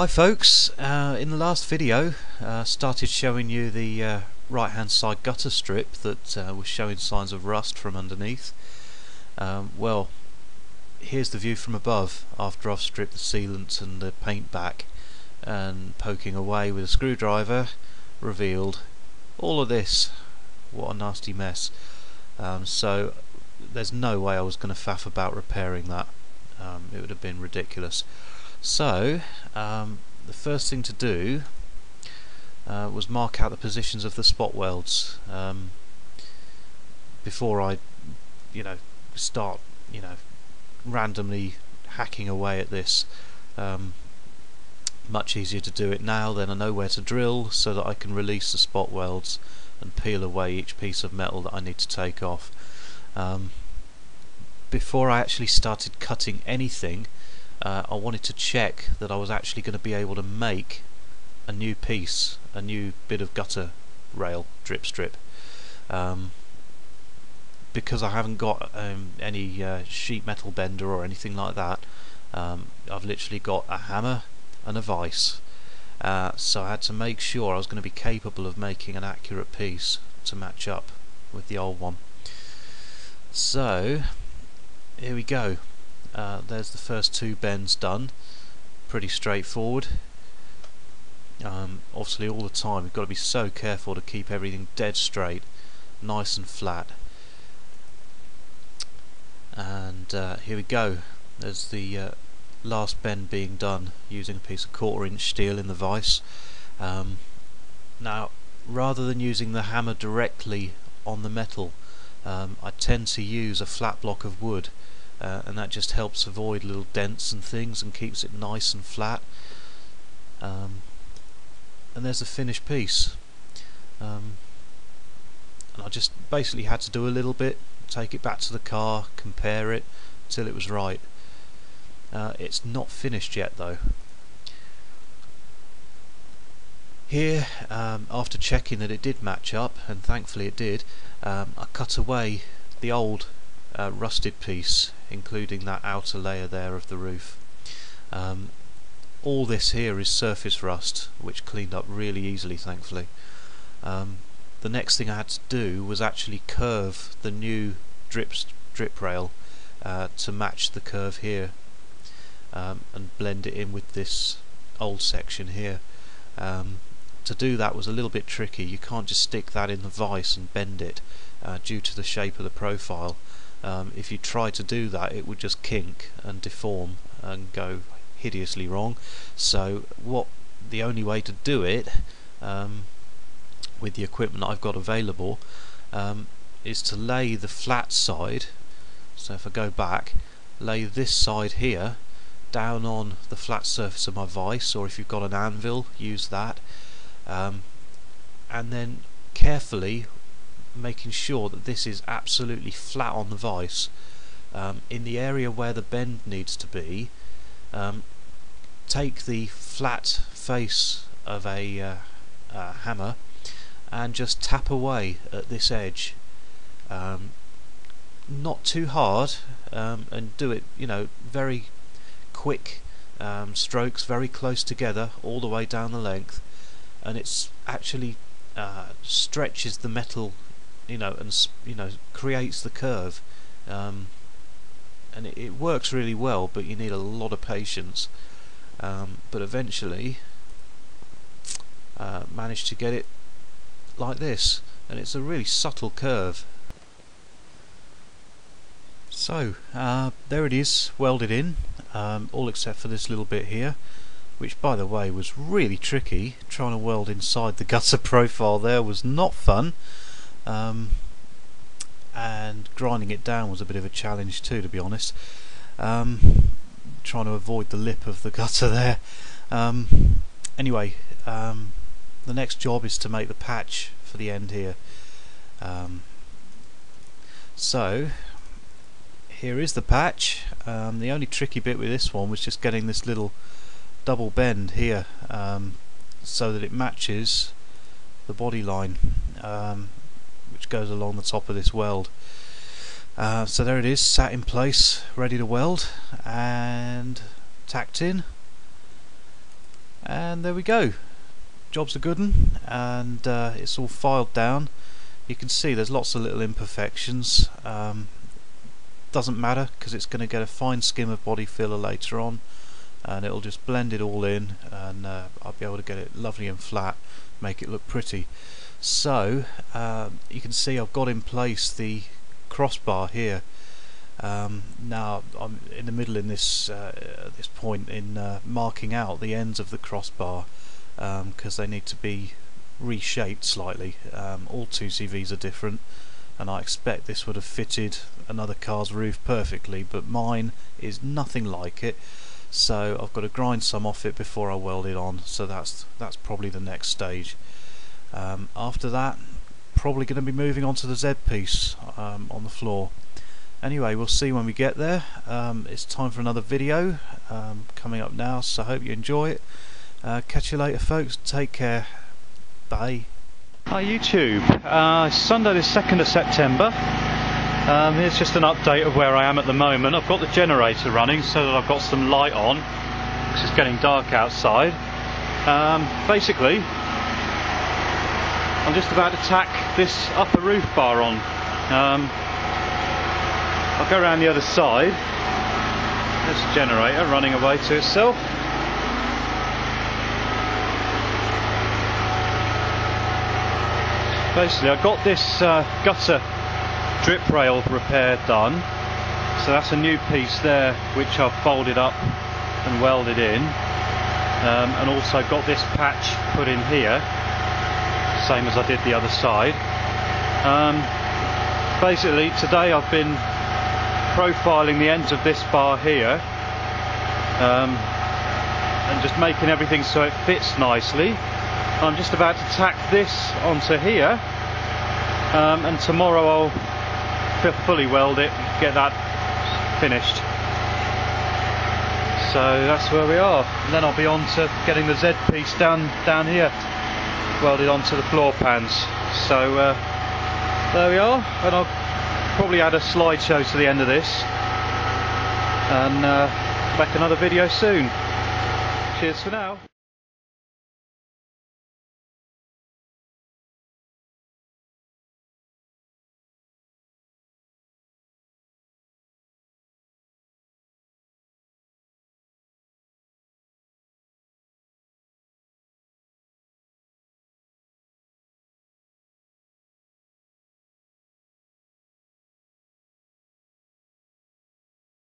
Hi folks, in the last video started showing you the right hand side gutter strip that was showing signs of rust from underneath. Well, here's the view from above after I've stripped the sealant and the paint back, and poking away with a screwdriver revealed all of this. What a nasty mess. So there's no way I was going to faff about repairing that. It would have been ridiculous. So the first thing to do was mark out the positions of the spot welds before I start randomly hacking away at this. Much easier to do it now, then I know where to drill so that I can release the spot welds and peel away each piece of metal that I need to take off. Before I actually started cutting anything, I wanted to check that I was actually going to be able to make a new piece, a new bit of gutter rail drip strip, because I haven't got any sheet metal bender or anything like that. I've literally got a hammer and a vise, so I had to make sure I was going to be capable of making an accurate piece to match up with the old one. So here we go. There's the first two bends done. Pretty straightforward. Obviously all the time you've got to be so careful to keep everything dead straight, nice and flat. And here we go. There's the last bend being done using a piece of 1/4 inch steel in the vise. Now, rather than using the hammer directly on the metal, I tend to use a flat block of wood. And that just helps avoid little dents and things and keeps it nice and flat. And there's the finished piece. And I just basically had to do a little bit, take it back to the car, compare it till it was right. It's not finished yet though. Here, after checking that it did match up, and thankfully it did, I cut away the old rusted piece, including that outer layer there of the roof. All this here is surface rust, which cleaned up really easily, thankfully. The next thing I had to do was actually curve the new drip rail to match the curve here, and blend it in with this old section here. To do that was a little bit tricky. You can't just stick that in the vise and bend it due to the shape of the profile. If you try to do that, it would just kink and deform and go hideously wrong. So the only way to do it with the equipment I've got available is to lay the flat side. So if I go back, lay this side here down on the flat surface of my vise, or if you've got an anvil, use that, and then carefully making sure that this is absolutely flat on the vise. In the area where the bend needs to be, take the flat face of a hammer and just tap away at this edge, not too hard, and do it very quick strokes, very close together all the way down the length, and it's actually stretches the metal and creates the curve, and it works really well, but you need a lot of patience. But eventually managed to get it like this, and it's a really subtle curve. So there it is, welded in, all except for this little bit here, which by the way was really tricky. Trying to weld inside the gutter profile there was not fun. And grinding it down was a bit of a challenge too, to be honest. Trying to avoid the lip of the gutter there. Anyway, the next job is to make the patch for the end here. So here is the patch. The only tricky bit with this one was just getting this little double bend here, so that it matches the body line, which goes along the top of this weld. So there it is, sat in place, ready to weld and tacked in. and there we go. Job's a good one, and it's all filed down. You can see there's lots of little imperfections. Doesn't matter, because it's going to get a fine skim of body filler later on, and it'll just blend it all in, and I'll be able to get it lovely and flat, make it look pretty. So you can see I've got in place the crossbar here. Now I'm in the middle in this this point in marking out the ends of the crossbar, because they need to be reshaped slightly. All 2CVs are different, and I expect this would have fitted another car's roof perfectly, but mine is nothing like it, so I've got to grind some off it before I weld it on. So that's probably the next stage. After that, probably going to be moving on to the Z piece on the floor. Anyway, we'll see when we get there. It's time for another video coming up now, so I hope you enjoy it. Catch you later, folks. Take care. Bye. Hi YouTube, Sunday the 2nd of September. Here's just an update of where I am at the moment. I've got the generator running so that I've got some light on, because it's getting dark outside. Basically, I'm just about to tack this upper roof bar on. I'll go around the other side. There's the generator running away to itself. Basically, I got this gutter drip rail repair done, so that's a new piece there which I've folded up and welded in, and also got this patch put in here, same as I did the other side. Basically, today I've been profiling the ends of this bar here, and just making everything so it fits nicely. I'm just about to tack this onto here, and tomorrow I'll fully weld it, get that finished. So that's where we are, and then I'll be on to getting the Z piece down here, welded onto the floor pans. So there we are, and I'll probably add a slideshow to the end of this, and make another video soon. Cheers for now.